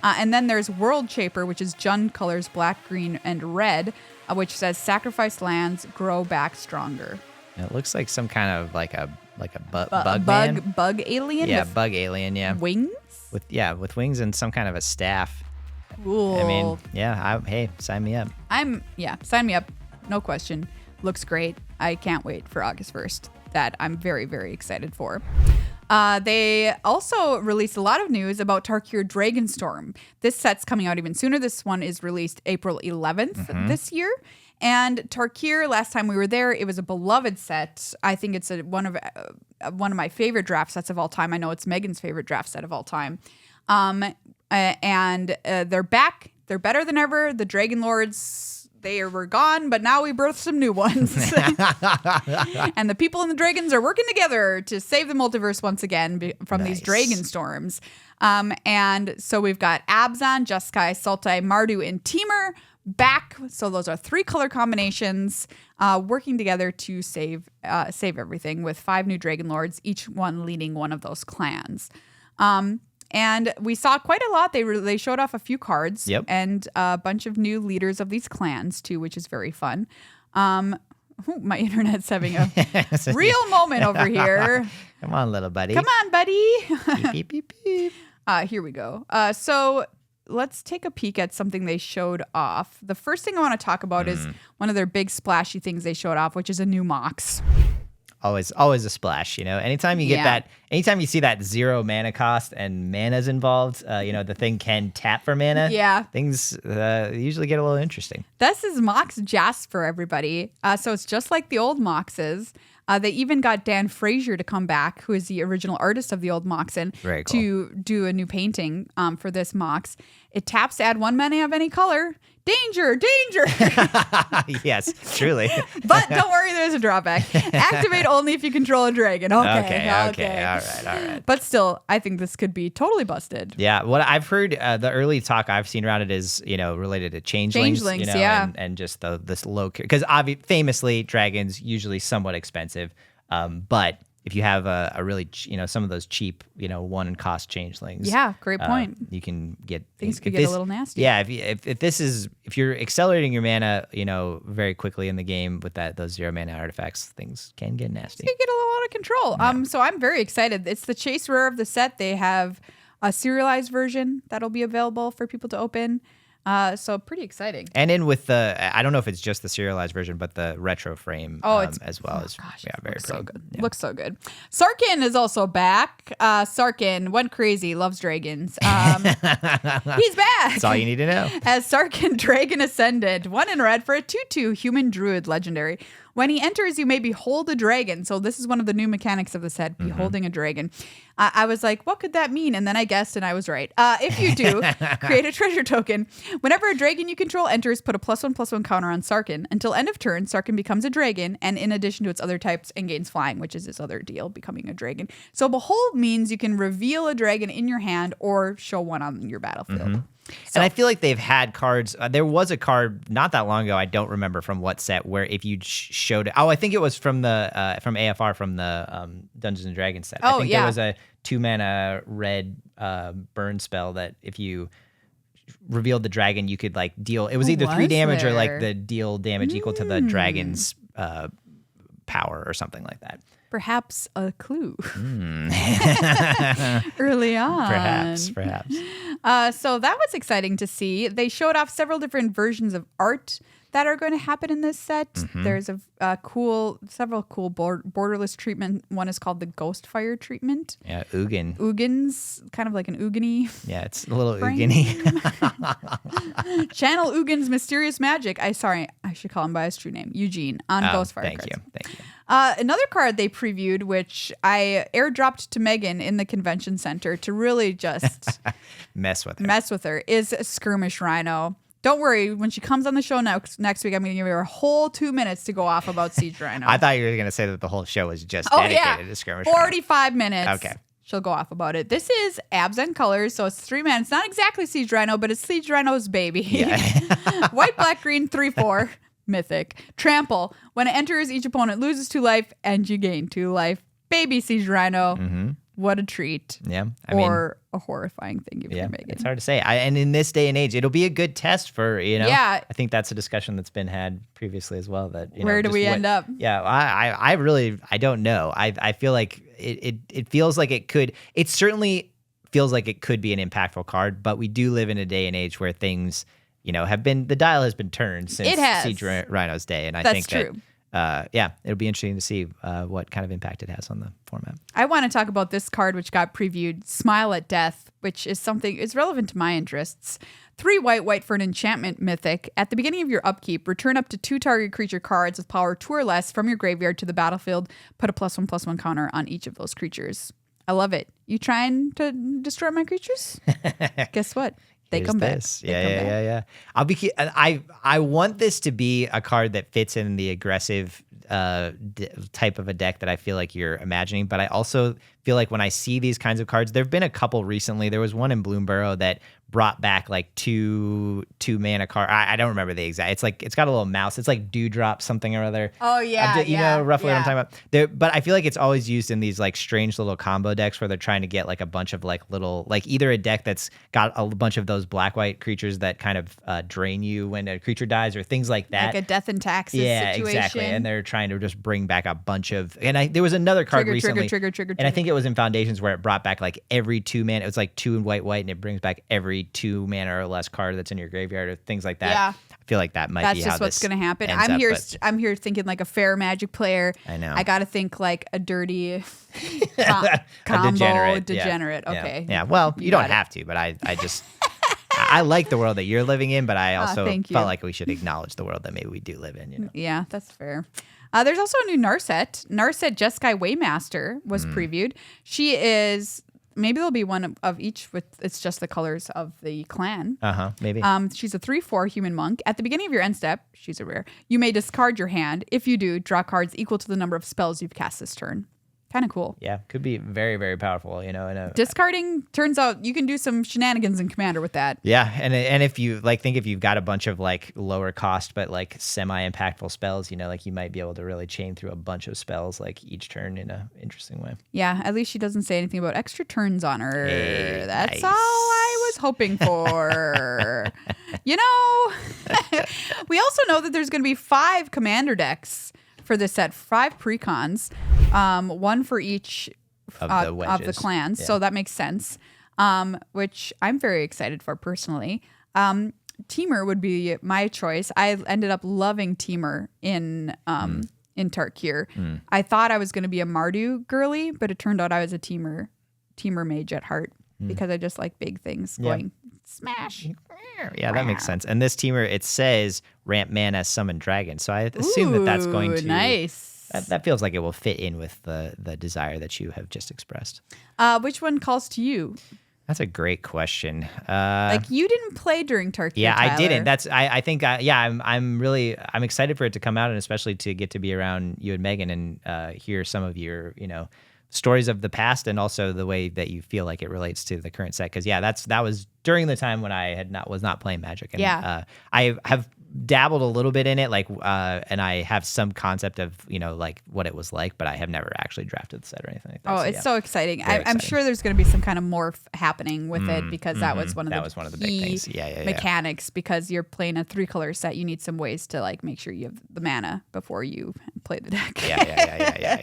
And then there's World Shaper, which is Jund colors, black, green, and red, which says sacrifice lands, grow back stronger. It looks like some kind of like a bug alien. Yeah, bug alien. Yeah, wings. With wings and some kind of a staff. Cool. I mean, hey, sign me up. Sign me up. No question. Looks great. I can't wait for August 1st. That I'm very, very excited for. They also released a lot of news about Tarkir Dragonstorm. This set's coming out even sooner. This one is released April 11th this year. And Tarkir, last time we were there, it was a beloved set. I think it's one of my favorite draft sets of all time. I know it's Megan's favorite draft set of all time. And they're back. They're better than ever. The Dragon Lords, they were gone, but now we birthed some new ones. And the people and the dragons are working together to save the multiverse once again from these dragon storms. And so we've got Abzan, Jeskai, Sultai, Mardu, and Temur back. So those are 3 color combinations working together to save everything with 5 new Dragon Lords, each one leading one of those clans. And we saw quite a lot. They showed off a few cards and a bunch of new leaders of these clans too, which is very fun. My internet's having a real moment over here. Come on, little buddy. Come on, buddy. Beep, beep, beep. Here we go. So let's take a peek at something they showed off. The first thing I want to talk about is one of their big splashy things they showed off, which is a new Mox. Always a splash, Anytime you get anytime you see that 0 mana cost and mana's involved, the thing can tap for mana. Yeah. Things usually get a little interesting. This is Mox Jasper, everybody. So it's just like the old Moxes. They even got Dan Frazier to come back, who is the original artist of the old Moxen, Very cool. to do a new painting for this Mox. It taps to add 1 mana of any color. Danger, danger. Yes, truly. But don't worry, there's a drawback. Activate only if you control a dragon. Okay. All right. But still, I think this could be totally busted. Yeah, what I've heard, the early talk I've seen around it is, related to changelings. And just this low, because famously dragons usually somewhat expensive, but if you have a really, some of those cheap, one cost changelings. Yeah, great point. You can get things could get a little nasty. Yeah, if you're accelerating your mana, very quickly in the game with those 0 mana artifacts, things can get nasty. It can get a little out of control. Yeah. So I'm very excited. It's the chase rare of the set. They have a serialized version that'll be available for people to open. So pretty exciting. And in with I don't know if it's just the serialized version, but the retro frame as well. Very pretty. So good. Yeah. Looks so good. Sarkhan is also back. Sarkhan went crazy, loves dragons. He's back. That's all you need to know. As Sarkhan Dragon Ascendant, 1 in red for a 2/2 human druid legendary. When he enters, you may behold a dragon. So this is one of the new mechanics of the set, beholding a dragon. I was like, what could that mean? And then I guessed, and I was right. If you do, create a treasure token. Whenever a dragon you control enters, put a +1/+1 counter on Sarkhan. Until end of turn, Sarkhan becomes a dragon, and in addition to its other types, and gains flying, which is its other deal, becoming a dragon. So behold means you can reveal a dragon in your hand or show one on your battlefield. And I feel like they've had cards. There was a card not that long ago. I don't remember from what set where if you showed it. Oh, I think it was from the from AFR from the Dungeons and Dragons set. I think there was a 2 mana red burn spell that if you revealed the dragon, you could deal. It was either 3 damage or the deal damage equal to the dragon's power or something like that. Perhaps a clue early on. Perhaps. So that was exciting to see. They showed off several different versions of art that are going to happen in this set. There's several cool borderless treatment. One is called the Ghost Fire treatment. Yeah, Ugin. Ugin's kind of like an Ugini. Yeah, it's a little Ugini. Channel Ugin's mysterious magic. I should call him by his true name, Eugene, on Ghost Fire cards. Thank you. Another card they previewed, which I airdropped to Megan in the convention center to really just mess with her, is Skirmish Rhino. Don't worry, when she comes on the show next week, I'm going to give her a whole 2 minutes to go off about Siege Rhino. I thought you were going to say that the whole show was just dedicated to Skirmish Rhino. 45 minutes. Okay. She'll go off about it. This is Abs and Colors, so it's 3 mana. It's not exactly Siege Rhino, but it's Siege Rhino's baby. Yeah. White, black, green, 3/4. Mythic. Trample. When it enters, each opponent loses 2 life, and you gain 2 life. Baby Siege Rhino. What a treat. Yeah. Or a horrifying thing you've Megan. It's hard to say. And in this day and age, it'll be a good test for, Yeah. I think that's a discussion that's been had previously as well. That where do we end up? Yeah. I really don't know. I feel like it feels like it could. It certainly feels like it could be an impactful card, but we do live in a day and age where things, the dial has been turned since Siege Rhino's day. And I think true. It'll be interesting to see what kind of impact it has on the format. I want to talk about this card, which got previewed, Smile at Death, which is something is relevant to my interests. 3 white for an enchantment mythic. At the beginning of your upkeep, return up to 2 target creature cards with power 2 or less from your graveyard to the battlefield. Put a +1/+1 counter on each of those creatures. I love it. You trying to destroy my creatures? Guess what? They come back. Yeah. I want this to be a card that fits in the aggressive type of a deck that I feel like you're imagining. But I also feel like when I see these kinds of cards, there have been a couple recently. There was one in Bloomburrow that brought back two mana card. I don't remember the exact. It's got a little mouse. It's like Dewdrop something or other. Oh yeah, you know roughly what I'm talking about. But I feel like it's always used in these strange little combo decks where they're trying to get a bunch of little either a deck that's got a bunch of those black-white creatures that kind of drain you when a creature dies or things like that. Like a Death and Taxes situation. Exactly. And they're trying to just bring back a bunch of. And there was another card recently. Trigger. And I think it was in Foundations where it brought back every 2 mana. It was 2 and white, and it brings back every 2 mana or less card that's in your graveyard or things like that. Yeah. I feel like that might be how this That's just what's going to happen. I'm here thinking a fair Magic player. I know. I got to think a dirty combo degenerate. Okay. Yeah. Well, you don't have to, but I just I like the world that you're living in, but I also felt like we should acknowledge the world that maybe we do live in. Yeah, that's fair. There's also a new Narset. Narset Jeskai Waymaster was previewed. She is maybe there'll be one of each with it's just the colors of the clan. Maybe. She's a 3/4 human monk. At the beginning of your end step, she's a rare. You may discard your hand. If you do, draw cards equal to the number of spells you've cast this turn. Kind of cool. Yeah, could be very, very powerful, Discarding, turns out you can do some shenanigans in Commander with that. Yeah, and if you think if you've got a bunch of lower cost but semi-impactful spells, you might be able to really chain through a bunch of spells each turn in an interesting way. Yeah, at least she doesn't say anything about extra turns on her. Hey, That's nice. all I was hoping for. We also know that there's going to be 5 Commander decks for this set, 5 precons, one for each of the clans. Yeah. So that makes sense, which I'm very excited for personally. Teamer would be my choice. I ended up loving Teamer in Tarkir. I thought I was going to be a Mardu girly, but it turned out I was a Teamer mage at heart because I just like big things going smash. Yeah, that makes sense. And this Teamer, it says ramp mana, summon dragon. So I assume that's going to nice. That feels like it will fit in with the desire that you have just expressed. Which one calls to you? That's a great question. You didn't play during Tarkir. Yeah, Tyler. I didn't. I think I'm excited for it to come out, and especially to get to be around you and Megan and hear some of your stories of the past, and also the way that you feel like it relates to the current set. Because that was during the time when I was not playing Magic, and I have dabbled a little bit in it, and I have some concept of what it was like, but I have never actually drafted the set or anything like that. Oh, it's so exciting! I'm sure there's going to be some kind of morph happening with it because that was one of the big things. Mechanics. Because you're playing a 3-color set, you need some ways to make sure you have the mana before you play the deck. Yeah.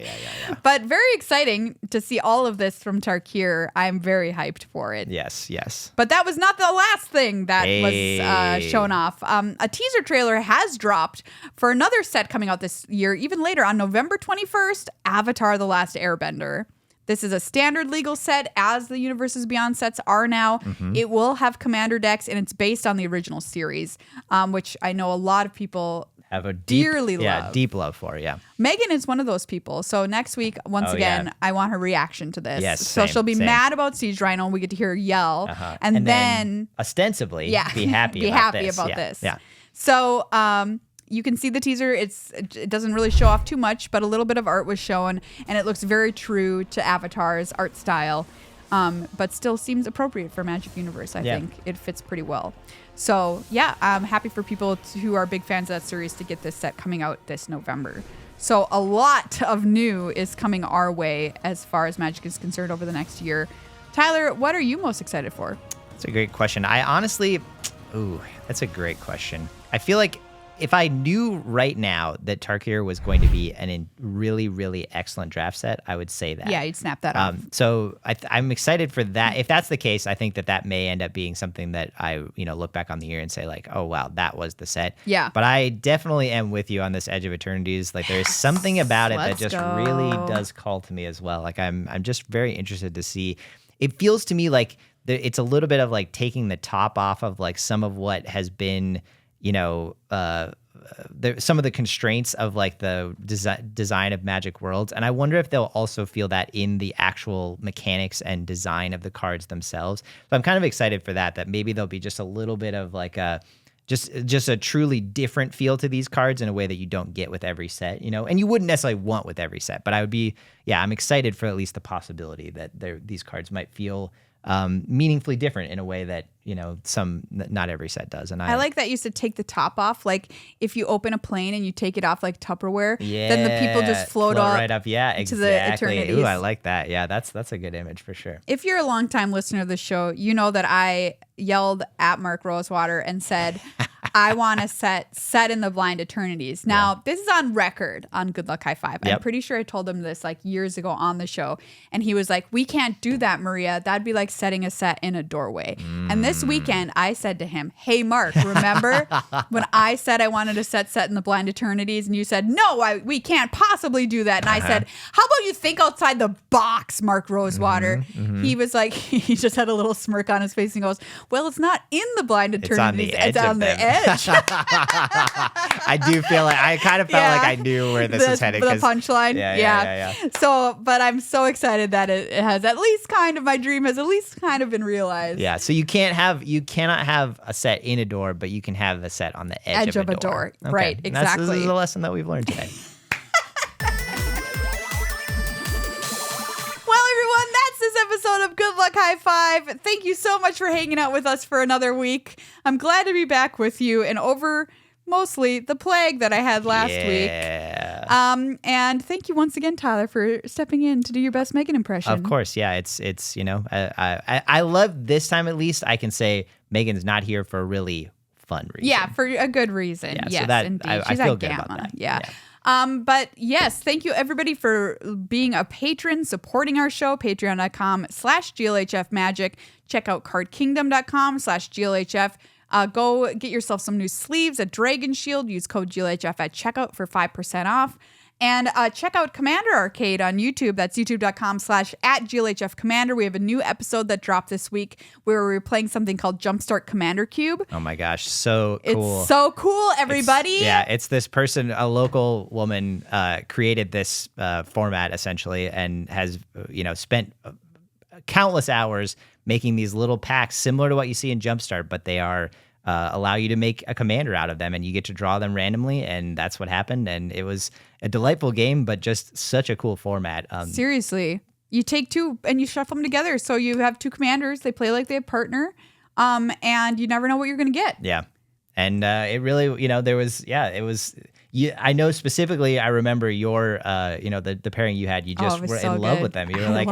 But very exciting to see all of this from Tarkir. I'm very hyped for it. Yes. But that was not the last thing that was shown off. A teaser trailer has dropped for another set coming out this year, even later on November 21st, Avatar: The Last Airbender. This is a standard legal set, as the Universes Beyond sets are now. It will have commander decks, and it's based on the original series, which I know a lot of people have a dearly deep love for. Yeah, Megan is one of those people. So next week, once again, I want her reaction to this. Yes, so she'll be mad about Siege Rhino. We get to hear her yell, and then ostensibly be happy about this. Yeah. So you can see the teaser. It doesn't really show off too much, but a little bit of art was shown, and it looks very true to Avatar's art style, but still seems appropriate for Magic Universe. I think it fits pretty well. So I'm happy for people who are big fans of that series to get this set coming out this November. So a lot of new is coming our way as far as Magic is concerned over the next year. Tyler, what are you most excited for? That's a great question. That's a great question. I feel like if I knew right now that Tarkir was going to be a really, really excellent draft set, I would say that. Yeah, you'd snap that off. So I'm excited for that. If that's the case, I think that may end up being something that I, look back on the year and say oh, wow, that was the set. Yeah. But I definitely am with you on this Edge of Eternities. There's something about it that just really does call to me as well. I'm just very interested to see. It feels to me like it's a little bit of taking the top off of some of what has been, some of the constraints of the design of Magic Worlds. And I wonder if they'll also feel that in the actual mechanics and design of the cards themselves. So I'm kind of excited for that maybe there'll be just a little bit of just a truly different feel to these cards in a way that you don't get with every set, and you wouldn't necessarily want with every set, but I'm excited for at least the possibility that these cards might feel meaningfully different in a way that not every set does. And I like that you said take the top off. If you open a plane and you take it off like Tupperware, then the people just float right up. Yeah, to exactly. the Eternities. Ooh, I like that. Yeah, that's a good image for sure. If you're a longtime listener of the show, you know that I yelled at Mark Rosewater and said, I want to set in the blind Eternities. Now, this is on record on Good Luck High Five. I'm pretty sure I told him this years ago on the show. And he was like, we can't do that, Maria. That'd be like setting a set in a doorway. And this this weekend, I said to him, hey, Mark, remember when I said I wanted a set in the Blind Eternities and you said, no, we can't possibly do that. And I said, how about you think outside the box, Mark Rosewater? He was like, he just had a little smirk on his face and goes, well, it's not in the Blind Eternities. It's on the edge. I do feel like I kind of felt like I knew where this was headed. The punchline. Yeah. So, but I'm so excited that it has at least my dream has at least kind of been realized. Yeah. So you cannot have a set in a door, but you can have a set on the edge of a door. Okay. Right. Exactly. This is a lesson that we've learned today. Episode of Good Luck High Five. Thank you so much for hanging out with us for another week. I'm glad to be back with you and over mostly the plague that I had last week. And thank you once again, Tyler, for stepping in to do your best Megan impression. Of course, yeah. It's I love this time at least. I can say Megan's not here for a really fun reason. Yeah, for a good reason. Yeah, yes, so that, indeed. I feel good about that. Yeah. But yes, thank you everybody for being a patron, supporting our show, patreon.com/GLHF Check out cardkingdom.com/GLHF. Go get yourself some new sleeves at Dragon Shield. Use code GLHF at checkout for 5% off. And check out Commander Arcade on YouTube. That's youtube.com/@GLHF Commander. We have a new episode that dropped this week where we were playing something called Jumpstart Commander Cube. Oh my gosh, so cool. It's so cool, everybody. It's this person, a local woman, created this format essentially and has spent countless hours making these little packs similar to what you see in Jumpstart, but they are allow you to make a commander out of them, and you get to draw them randomly, and that's what happened. And it was a delightful game, but just such a cool format. Seriously, you take two and you shuffle them together, so you have two commanders. They play like they have partner, and you never know what you're going to get. Yeah, and it really, there was, it was. I know specifically. I remember your, the pairing you had. You just were in love with them. You were like,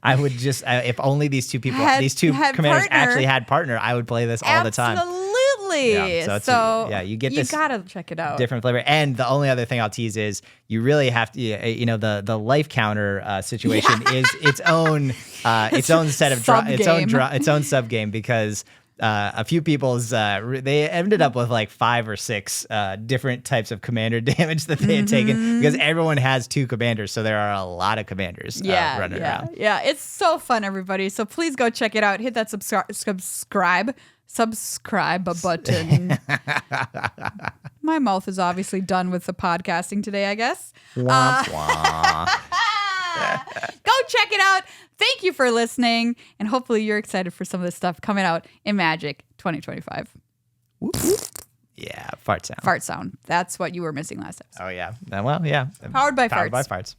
I would just, if only these two commanders partner. actually had partner, I would play this all the time. Absolutely. Yeah, so you get this. You gotta check it out. Different flavor. And the only other thing I'll tease is you really have to, the life counter situation is its own set of its own sub game, because a few people's they ended up with like 5 or 6 different types of commander damage that they had taken, because everyone has 2 commanders, so there are a lot around. Yeah, it's so fun, everybody. So please go check it out. Hit that subscribe button. My mouth is obviously done with the podcasting today, I guess. Wah, wah. Go check it out. Thank you for listening, and hopefully you're excited for some of this stuff coming out in Magic 2025. Whoop, whoop. Yeah, fart sound. That's what you were missing last episode. Oh, yeah. Well, yeah. Powered by farts. Powered by farts.